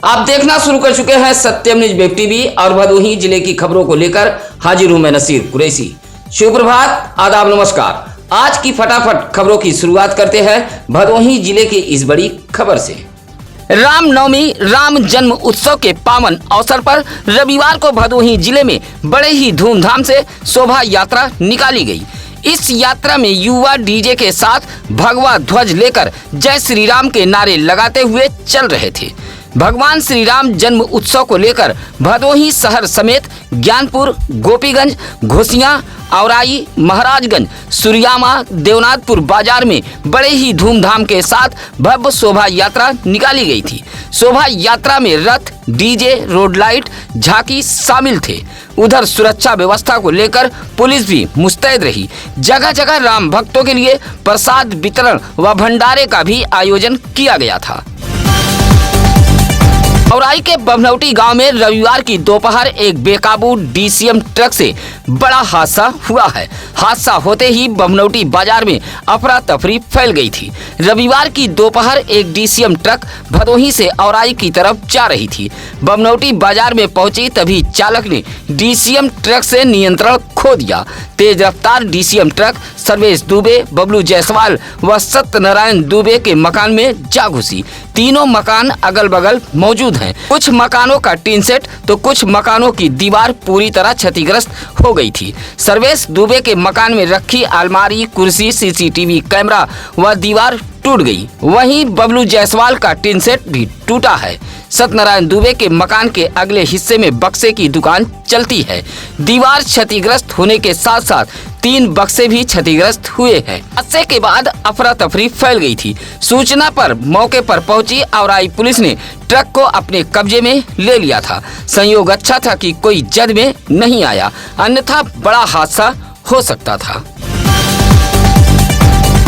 आप देखना शुरू कर चुके हैं सत्यम न्यूज वेब टीवी और भदोही जिले की खबरों को लेकर हाजिर हूं मैं नसीर कुरैशी। शुभ प्रभात, आदाब, नमस्कार। आज की फटाफट खबरों की शुरुआत करते हैं भदोही जिले की इस बड़ी खबर से। रामनवमी राम जन्म उत्सव के पावन अवसर पर रविवार को भदोही जिले में बड़े ही धूमधाम से शोभा यात्रा निकाली गई। इस यात्रा में युवा डीजे के साथ भगवा ध्वज लेकर जय श्री राम के नारे लगाते हुए चल रहे थे। भगवान श्री राम जन्म उत्सव को लेकर भदोही शहर समेत ज्ञानपुर, गोपीगंज, घोसियां, औराई, महाराजगंज, सुरियामा, देवनाथपुर बाजार में बड़े ही धूमधाम के साथ भव्य शोभा यात्रा निकाली गई थी। शोभा यात्रा में रथ, डीजे, रोड लाइट, झांकी शामिल थे। उधर सुरक्षा व्यवस्था को लेकर पुलिस भी मुस्तैद रही। जगह जगह राम भक्तों के लिए प्रसाद वितरण व भंडारे का भी आयोजन किया गया था। औराई के बमनौटी गांव में रविवार की दोपहर एक बेकाबू डीसीएम ट्रक से बड़ा हादसा हुआ है। हादसा होते ही बमनौटी बाजार में अफरा तफरी फैल गई थी। रविवार की दोपहर एक डीसीएम ट्रक भदोही से औराई की तरफ जा रही थी। बमनौटी बाजार में पहुंची तभी चालक ने डीसीएम ट्रक से नियंत्रण खो दिया। तेज रफ्तार डीसीएम ट्रक सर्वेश दुबे, बबलू जायसवाल व सत्यनारायण दुबे के मकान में जा घुसी। तीनों मकान अगल बगल मौजूद हैं। कुछ मकानों का टीन सेट तो कुछ मकानों की दीवार पूरी तरह क्षतिग्रस्त हो गई थी। सर्वेश दुबे के मकान में रखी अलमारी, कुर्सी, सीसीटीवी कैमरा व दीवार टूट गई। वहीं बबलू जायसवाल का टीन सेट भी टूटा है। सत्यनारायण दुबे के मकान के अगले हिस्से में बक्से की दुकान चलती है। दीवार क्षतिग्रस्त होने के साथ साथ 3 बक्से भी क्षतिग्रस्त हुए हैं। हादसे के बाद अफरा तफरी फैल गई थी। सूचना पर मौके पर पहुंची औराई पुलिस ने ट्रक को अपने कब्जे में ले लिया था। संयोग अच्छा था कि कोई जद में नहीं आया, अन्यथा बड़ा हादसा हो सकता था।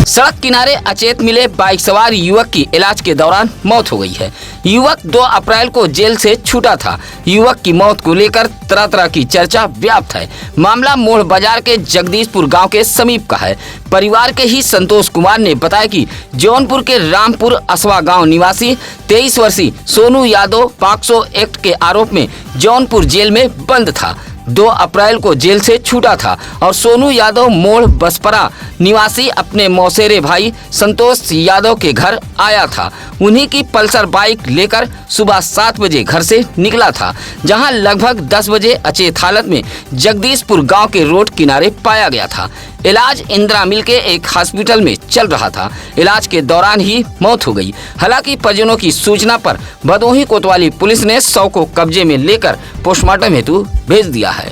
सड़क किनारे अचेत मिले बाइक सवार युवक की इलाज के दौरान मौत हो गई है। युवक 2 अप्रैल को जेल से छूटा था। युवक की मौत को लेकर तरह तरह की चर्चा व्याप्त है। मामला मोड़ बाजार के जगदीशपुर गांव के समीप का है। परिवार के ही संतोष कुमार ने बताया कि जौनपुर के रामपुर असवा गांव निवासी 23 वर्षीय सोनू यादव पॉक्सो एक्ट के आरोप में जौनपुर जेल में बंद था। 2 अप्रैल को जेल से छूटा था और सोनू यादव मोड़ बसपरा निवासी अपने मौसेरे भाई संतोष यादव के घर आया था। उन्हीं की पल्सर बाइक लेकर सुबह 7 बजे घर से निकला था, जहां लगभग 10 बजे अचेत हालत में जगदीशपुर गांव के रोड किनारे पाया गया था। इलाज इंदिरा मिल के एक हॉस्पिटल में चल रहा था। इलाज के दौरान ही मौत हो गई। हालांकि परिजनों की सूचना पर भदोही कोतवाली पुलिस ने शव को कब्जे में लेकर पोस्टमार्टम हेतु भेज दिया है।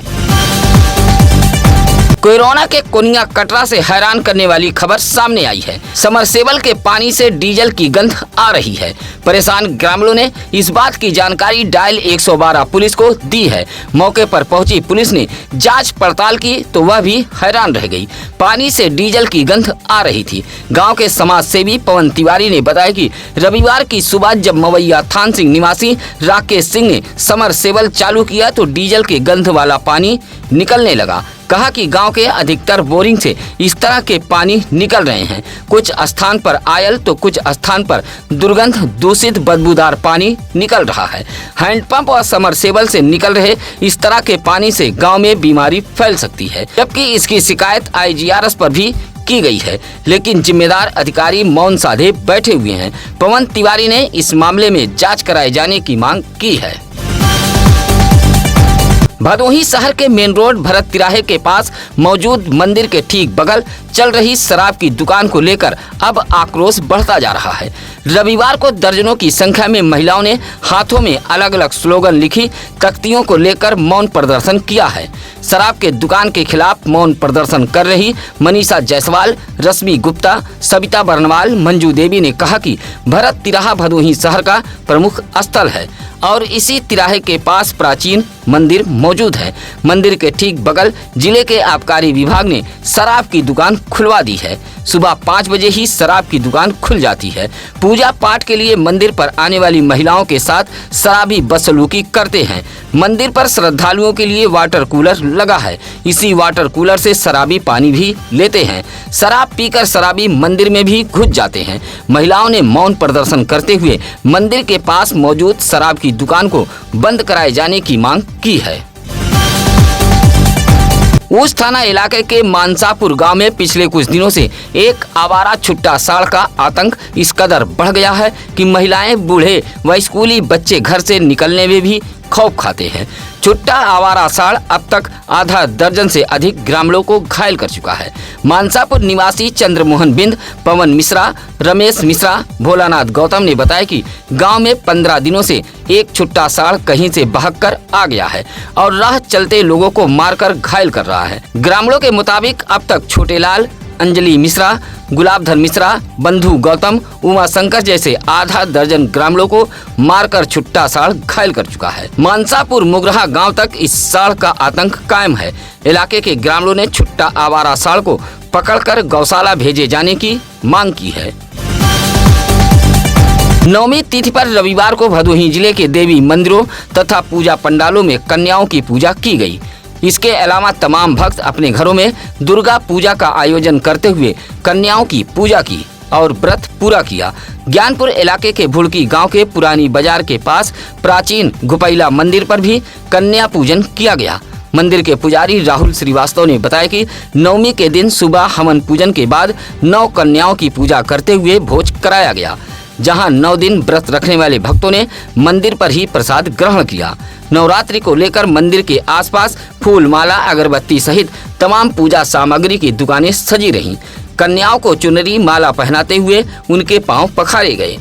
कोरोना के कोनिया कटरा से हैरान करने वाली खबर सामने आई है। समरसेबल के पानी से डीजल की गंध आ रही है। परेशान ग्रामीणों ने इस बात की जानकारी डायल 112 पुलिस को दी है। मौके पर पहुंची पुलिस ने जांच पड़ताल की तो वह भी हैरान रह गई। पानी से डीजल की गंध आ रही थी। गांव के समाज सेवी पवन तिवारी ने बताया कि रविवार की सुबह जब मवैया थान सिंह निवासी राकेश सिंह ने समरसेबल चालू किया तो डीजल के गंध वाला पानी निकलने लगा। कहा कि गांव के अधिकतर बोरिंग से इस तरह के पानी निकल रहे हैं। कुछ स्थान पर आयल तो कुछ स्थान पर दुर्गंध दूषित बदबूदार पानी निकल रहा है। हैंडपंप और समरसेबल से निकल रहे इस तरह के पानी से गांव में बीमारी फैल सकती है, जबकि इसकी शिकायत IGRS पर भी की गई है, लेकिन जिम्मेदार अधिकारी मौन साधे बैठे हुए हैं। पवन तिवारी ने इस मामले में जाँच कराए जाने की मांग की है। भदोही शहर के मेन रोड भरत तिराहे के पास मौजूद मंदिर के ठीक बगल चल रही शराब की दुकान को लेकर अब आक्रोश बढ़ता जा रहा है। रविवार को दर्जनों की संख्या में महिलाओं ने हाथों में अलग अलग स्लोगन लिखी तख्तियों को लेकर मौन प्रदर्शन किया है। शराब के दुकान के खिलाफ मौन प्रदर्शन कर रही मनीषा जायसवाल, रश्मि गुप्ता, सविता बर्नवाल, मंजू देवी ने कहा कि भरत तिराहा भदोही शहर का प्रमुख स्थल है और इसी तिराहे के पास प्राचीन मंदिर मौजूद है। मंदिर के ठीक बगल जिले के आबकारी विभाग ने शराब की दुकान खुलवा दी है। सुबह 5 बजे ही शराब की दुकान खुल जाती है। पूजा पाठ के लिए मंदिर पर आने वाली महिलाओं के साथ शराबी बदसलूकी करते हैं। मंदिर पर श्रद्धालुओं के लिए वाटर कूलर लगा है। इसी वाटर कूलर से शराबी पानी भी लेते हैं। शराब पीकर शराबी मंदिर में भी घुस जाते हैं। महिलाओं ने मौन प्रदर्शन करते हुए मंदिर के पास मौजूद शराब की दुकान को बंद कराए जाने की मांग की है। उस थाना इलाके के मानसापुर गांव में पिछले कुछ दिनों से एक आवारा छुट्टा साड़ का आतंक इस कदर बढ़ गया है कि महिलाएं, बूढ़े व स्कूली बच्चे घर से निकलने में भी खौफ खाते हैं। छुट्टा आवारा साड़ अब तक आधा दर्जन से अधिक ग्रामीणों को घायल कर चुका है। मानसापुर निवासी चंद्रमोहन बिंद, पवन मिश्रा, रमेश मिश्रा, भोलानाथ गौतम ने बताया कि गांव में 15 दिनों से एक छुट्टा साड़ कहीं से बहक आ गया है और राह चलते लोगों को मारकर घायल कर रहा है। ग्रामीणों के मुताबिक अब तक छोटेलाल, अंजलि मिश्रा, गुलाबधर मिश्रा, बंधु गौतम, उमा शंकर जैसे आधा दर्जन ग्रामीणों को मारकर छुट्टा साड़ घायल कर चुका है। मानसापुर मुगरहा गांव तक इस साड़ का आतंक कायम है। इलाके के ग्रामीणों ने छुट्टा आवारा साड़ को पकड़कर गौशाला भेजे जाने की मांग की है। नवमी तिथि पर रविवार को भदोही जिले के देवी मंदिरों तथा पूजा पंडालों में कन्याओं की पूजा की गई। इसके अलावा तमाम भक्त अपने घरों में दुर्गा पूजा का आयोजन करते हुए कन्याओं की पूजा की और व्रत पूरा किया। ज्ञानपुर इलाके के भुड़की गांव के पुरानी बाजार के पास प्राचीन गुपैला मंदिर पर भी कन्या पूजन किया गया। मंदिर के पुजारी राहुल श्रीवास्तव ने बताया कि नवमी के दिन सुबह हवन पूजन के बाद 9 कन्याओं की पूजा करते हुए भोज कराया गया, जहां 9 दिन व्रत रखने वाले भक्तों ने मंदिर पर ही प्रसाद ग्रहण किया। नवरात्रि को लेकर मंदिर के आसपास फूल, माला, अगरबत्ती सहित तमाम पूजा सामग्री की दुकानें सजी रहीं। कन्याओं को चुनरी माला पहनाते हुए उनके पांव पखारे गए।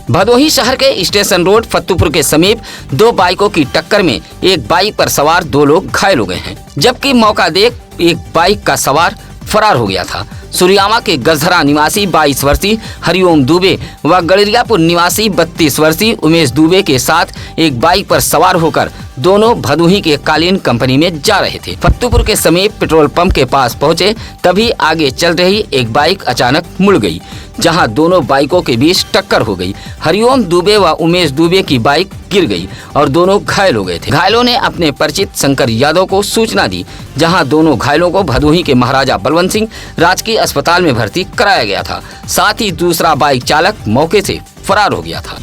भदोही शहर के स्टेशन रोड फत्तूपुर के समीप 2 बाइकों की टक्कर में एक बाइक पर सवार 2 लोग घायल हो गए हैं, जबकि मौका देख एक बाइक का सवार फरार हो गया था। सुरियामा के गजहरा निवासी 22 वर्षीय हरिओम दुबे व गड़रियापुर निवासी 32 वर्षीय उमेश दुबे के साथ एक बाइक पर सवार होकर दोनों भदोही के कालीन कंपनी में जा रहे थे। फत्तूपुर के समीप पेट्रोल पंप के पास पहुंचे तभी आगे चल रही एक बाइक अचानक मुड़ गई, जहां दोनों बाइकों के बीच टक्कर हो गई। हरिओम दुबे व उमेश दुबे की बाइक गिर गई और दोनों घायल हो गए थे। घायलों ने अपने परिचित शंकर यादव को सूचना दी, जहां दोनों घायलों को भदोही के महाराजा बलवंत सिंह राजकीय अस्पताल में भर्ती कराया गया था। साथ ही दूसरा बाइक चालक मौके से फरार हो गया था।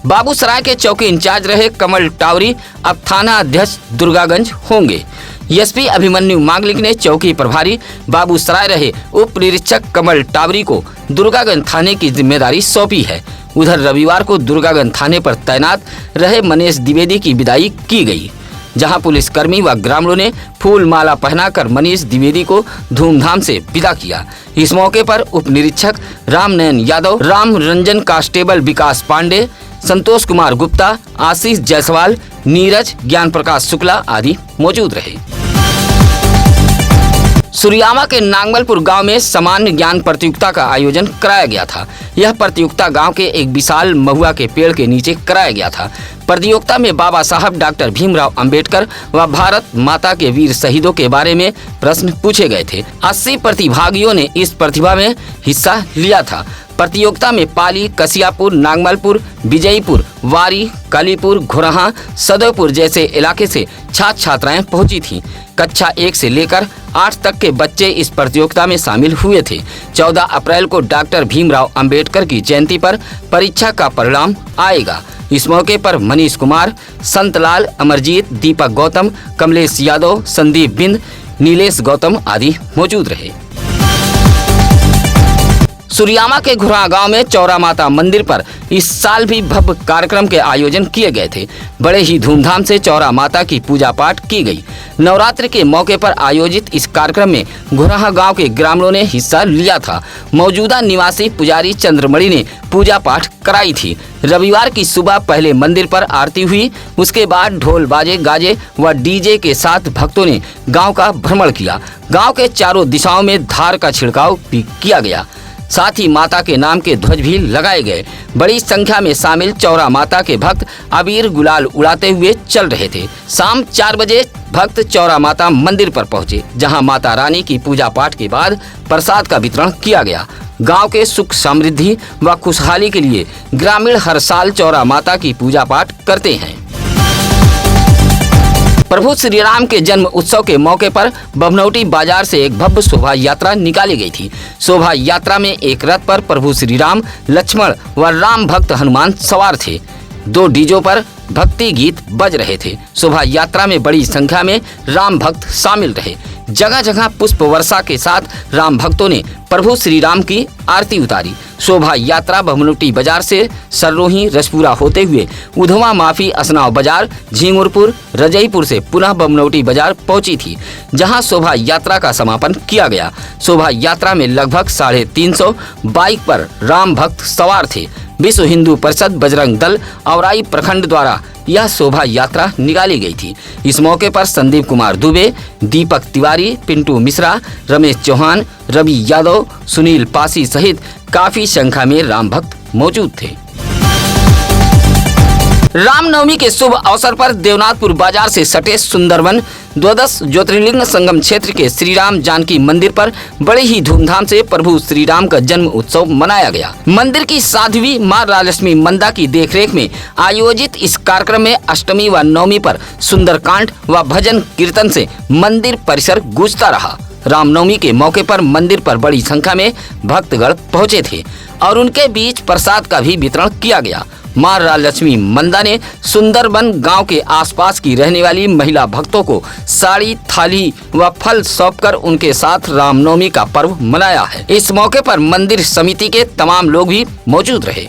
बाबूसराय के चौकी इंचार्ज रहे कमल टावरी अब थाना अध्यक्ष दुर्गागंज होंगे। एसपी अभिमन्यु मांगलिक ने चौकी प्रभारी बाबूसराय रहे उप निरीक्षक कमल टावरी को दुर्गागंज थाने की जिम्मेदारी सौंपी है। उधर रविवार को दुर्गागंज थाने पर तैनात रहे मनीष द्विवेदी की विदाई की गई, जहां पुलिसकर्मी व ग्रामीणों ने फूल माला पहनाकर मनीष द्विवेदी को धूमधाम से विदा किया। इस मौके पर उप निरीक्षक रामनयन यादव, राम रंजन कांस्टेबल विकास पांडे, संतोष कुमार गुप्ता, आशीष जायसवाल, नीरज, ज्ञान प्रकाश शुक्ला आदि मौजूद रहे। सुरियामा के नांगमलपुर गांव में सामान्य ज्ञान प्रतियोगिता का आयोजन कराया गया था। यह प्रतियोगिता गांव के एक विशाल महुआ के पेड़ के नीचे कराया गया था। प्रतियोगिता में बाबा साहब डॉक्टर भीमराव अंबेडकर व भारत माता के वीर शहीदों के बारे में प्रश्न पूछे गए थे। 80 प्रतिभागियों ने इस प्रतिभा में हिस्सा लिया था। प्रतियोगिता में पाली, कसियापुर, नांगमलपुर, विजयपुर, वारी, कालीपुर, घोरहा, सदोपुर जैसे इलाके से छात्र छात्राएं पहुंची थीं। कक्षा 1 से लेकर 8 तक के बच्चे इस प्रतियोगिता में शामिल हुए थे। 14 अप्रैल को डॉक्टर भीमराव अंबेडकर की जयंती पर परीक्षा का परिणाम आएगा। इस मौके पर मनीष कुमार, संतलाल, अमरजीत, दीपक गौतम, कमलेश यादव, संदीप बिंद, नीलेश गौतम आदि मौजूद रहे। सुरियामा के घुरा गांव में चौरा माता मंदिर पर इस साल भी भव्य कार्यक्रम के आयोजन किए गए थे। बड़े ही धूमधाम से चौरा माता की पूजा पाठ की गई। नवरात्रि के मौके पर आयोजित इस कार्यक्रम में घुराहा गांव के ग्रामीणों ने हिस्सा लिया था। मौजूदा निवासी पुजारी चंद्रमणि ने पूजा पाठ कराई थी। रविवार की सुबह पहले मंदिर पर आरती हुई, उसके बाद ढोल बाजे गाजे व डीजे के साथ भक्तों ने गाँव का भ्रमण किया। गाँव के चारों दिशाओं में धार का छिड़काव भी किया गया। साथ ही माता के नाम के ध्वज भी लगाए गए। बड़ी संख्या में शामिल चौरा माता के भक्त अबीर गुलाल उड़ाते हुए चल रहे थे। शाम 4 बजे भक्त चौरा माता मंदिर पर पहुंचे, जहां माता रानी की पूजा पाठ के बाद प्रसाद का वितरण किया गया। गांव के सुख समृद्धि व खुशहाली के लिए ग्रामीण हर साल चौरा माता की पूजा पाठ करते हैं। प्रभु श्री राम के जन्म उत्सव के मौके पर बमनौटी बाजार से एक भव्य शोभा यात्रा निकाली गई थी। शोभा यात्रा में एक रथ पर प्रभु श्री राम, लक्ष्मण व राम भक्त हनुमान सवार थे। 2 डीजों पर भक्ति गीत बज रहे थे। शोभा यात्रा में बड़ी संख्या में राम भक्त शामिल रहे। जगह जगह पुष्प वर्षा के साथ राम भक्तों ने प्रभु श्री राम की आरती उतारी। शोभा यात्रा बमनौटी बाजार से सररोही रसपुरा होते हुए उधवा माफी असनाव बाजार, झिंगुरपुर, रजईपुर से पुनः बमनौटी बाजार पहुंची थी, जहां शोभा यात्रा का समापन किया गया। शोभा यात्रा में लगभग 350 बाइक पर राम भक्त सवार थे। विश्व हिंदू परिषद बजरंग दल औराई प्रखंड द्वारा यह शोभा यात्रा निकाली गई थी। इस मौके पर संदीप कुमार दुबे, दीपक तिवारी, पिंटू मिश्रा, रमेश चौहान, रवि यादव, सुनील पासी सहित काफी संख्या में राम भक्त मौजूद थे। रामनवमी के शुभ अवसर पर देवनाथपुर बाजार से सटे सुंदरवन द्वादश ज्योतिर्लिंग संगम क्षेत्र के श्री राम जानकी मंदिर पर बड़े ही धूमधाम से प्रभु श्री राम का जन्म उत्सव मनाया गया। मंदिर की साध्वी मां राजलक्ष्मी मंदा की देखरेख में आयोजित इस कार्यक्रम में अष्टमी व नवमी पर सुंदरकांड व भजन कीर्तन से मंदिर परिसर गूंजता रहा। रामनवमी के मौके पर मंदिर पर बड़ी संख्या में भक्तगण पहुंचे थे और उनके बीच प्रसाद का भी वितरण किया गया। मां राजलक्ष्मी मंदा ने सुंदरबन गांव के आसपास की रहने वाली महिला भक्तों को साड़ी, थाली व फल सौंपकर उनके साथ रामनवमी का पर्व मनाया है। इस मौके पर मंदिर समिति के तमाम लोग भी मौजूद रहे।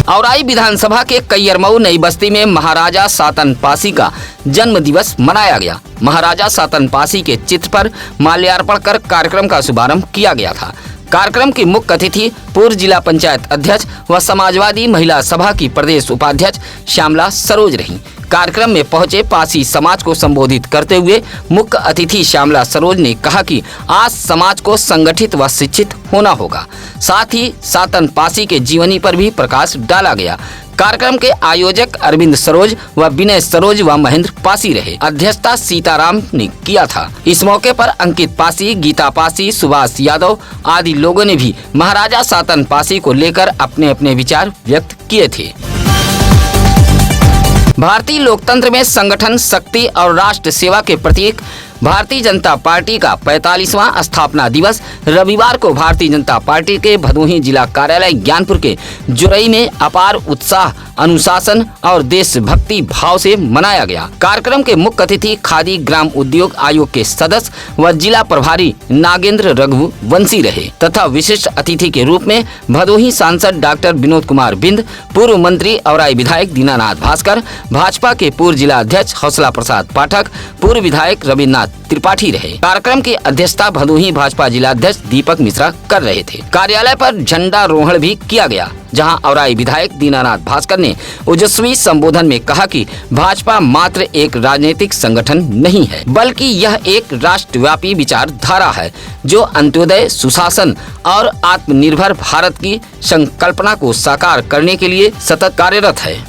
औराई विधानसभा के कैयरमऊ नई बस्ती में महाराजा सातन पासी का जन्म दिवस मनाया गया। महाराजा सातन पासी के चित्र पर माल्यार्पण कर कार्यक्रम का शुभारंभ किया गया था। कार्यक्रम की मुख्य अतिथि पूर्व जिला पंचायत अध्यक्ष व समाजवादी महिला सभा की प्रदेश उपाध्यक्ष श्यामला सरोज रही। कार्यक्रम में पहुंचे पासी समाज को संबोधित करते हुए मुख्य अतिथि श्यामला सरोज ने कहा कि आज समाज को संगठित व शिक्षित होना होगा। साथ ही सातन पासी के जीवनी पर भी प्रकाश डाला गया। कार्यक्रम के आयोजक अरविंद सरोज व विनय सरोज व महेंद्र पासी रहे। अध्यक्षता सीताराम ने किया था। इस मौके पर अंकित पासी, गीता पासी, सुभाष यादव आदि लोगों ने भी महाराजा सातन पासी को लेकर अपने अपने विचार व्यक्त किए थे। भारतीय लोकतंत्र में संगठन, शक्ति और राष्ट्र सेवा के प्रतीक भारतीय जनता पार्टी का 45वां स्थापना दिवस रविवार को भारतीय जनता पार्टी के भदोही जिला कार्यालय ज्ञानपुर के जुरई में अपार उत्साह, अनुशासन और देशभक्ति भाव से मनाया गया। कार्यक्रम के मुख्य अतिथि खादी ग्राम उद्योग आयोग के सदस्य व जिला प्रभारी नागेंद्र रघुवंशी रहे तथा विशिष्ट अतिथि के रूप में भदोही सांसद डॉक्टर विनोद कुमार बिंद, पूर्व मंत्री औराई विधायक दीनानाथ भास्कर, भाजपा के पूर्व जिला अध्यक्ष हौसला प्रसाद पाठक, पूर्व विधायक रविन्द्रनाथ त्रिपाठी रहे। कार्यक्रम की अध्यक्षता भदोही भाजपा जिला अध्यक्ष दीपक मिश्रा कर रहे थे। कार्यालय पर झंडारोहण भी किया गया, जहां औराई विधायक दीनानाथ भास्कर ने ओजस्वी संबोधन में कहा कि भाजपा मात्र एक राजनीतिक संगठन नहीं है, बल्कि यह एक राष्ट्रव्यापी विचारधारा है जो अंत्योदय, सुशासन और आत्मनिर्भर भारत की संकल्पना को साकार करने के लिए सतत कार्यरत है।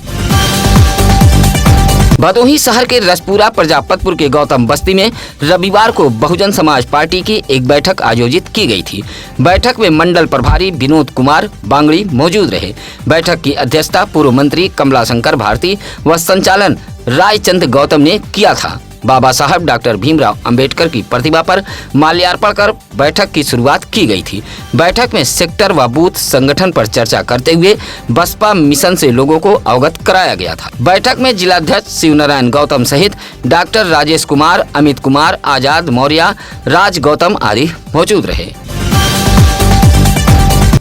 भदोही शहर के रसपुरा प्रजापतपुर के गौतम बस्ती में रविवार को बहुजन समाज पार्टी की एक बैठक आयोजित की गई थी। बैठक में मंडल प्रभारी विनोद कुमार बांगड़ी मौजूद रहे। बैठक की अध्यक्षता पूर्व मंत्री कमलाशंकर भारती व संचालन रायचंद गौतम ने किया था। बाबा साहब डॉक्टर भीमराव अंबेडकर की प्रतिमा पर माल्यार्पण कर बैठक की शुरुआत की गई थी। बैठक में सेक्टर व बूथ संगठन पर चर्चा करते हुए बसपा मिशन से लोगों को अवगत कराया गया था। बैठक में जिलाध्यक्ष शिवनारायण गौतम सहित डॉक्टर राजेश कुमार, अमित कुमार, आजाद मौर्य, राज गौतम आदि मौजूद रहे।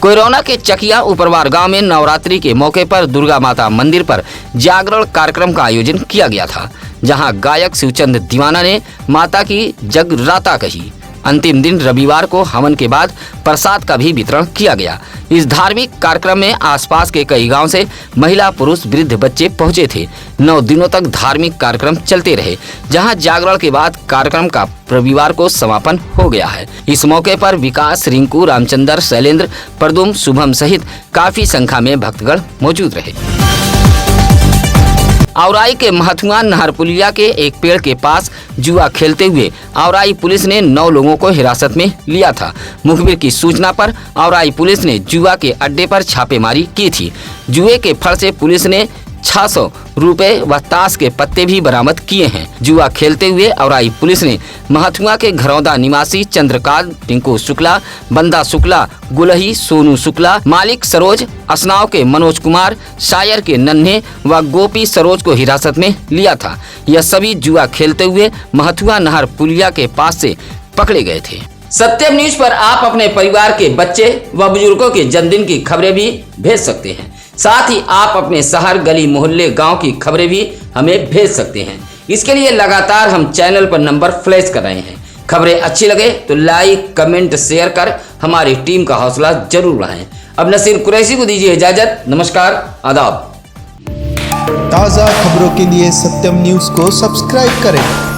कोयरौना के चकिया उपरवार गांव में नवरात्रि के मौके पर दुर्गा माता मंदिर पर जागरण कार्यक्रम का आयोजन किया गया था, जहां गायक शिवचंद दीवाना ने माता की जगराता कही। अंतिम दिन रविवार को हवन के बाद प्रसाद का भी वितरण किया गया। इस धार्मिक कार्यक्रम में आसपास के कई गांव से महिला, पुरुष, वृद्ध, बच्चे पहुंचे थे। 9 दिनों तक धार्मिक कार्यक्रम चलते रहे, जहां जागरण के बाद कार्यक्रम का रविवार को समापन हो गया है। इस मौके पर विकास, रिंकू, रामचंद्र, शैलेंद्र, प्रदुम, शुभम सहित काफी संख्या में भक्तगण मौजूद रहे। औराई के महथुआ नहर पुलिया के एक पेड़ के पास जुआ खेलते हुए औराई पुलिस ने 9 लोगों को हिरासत में लिया था। मुखबिर की सूचना पर औराई पुलिस ने जुआ के अड्डे पर छापेमारी की थी। जुए के फड़ से पुलिस ने 600 रुपए व ताश के पत्ते भी बरामद किए हैं। जुआ खेलते हुए औराई पुलिस ने महथुआ के घरौदा निवासी चंद्रकांत, टिंकू शुक्ला, बंदा शुक्ला, गुलही, सोनू शुक्ला, मालिक सरोज, असनाव के मनोज कुमार, शायर के नन्हे व गोपी सरोज को हिरासत में लिया था। यह सभी जुआ खेलते हुए महथुआ नहर पुलिया के पास से पकड़े गए थे। सत्यम न्यूज पर आप अपने परिवार के बच्चे व बुजुर्गों के जन्मदिन की खबरें भी भेज सकते हैं। साथ ही आप अपने शहर, गली, मोहल्ले, गांव की खबरें भी हमें भेज सकते हैं। इसके लिए लगातार हम चैनल पर नंबर फ्लैश कर रहे हैं। खबरें अच्छी लगे तो लाइक, कमेंट, शेयर कर हमारी टीम का हौसला जरूर बढ़ाएं। अब नसीर कुरैशी को दीजिए इजाजत। नमस्कार, आदाब। ताज़ा खबरों के लिए सत्यम न्यूज़ को सब्सक्राइब करें।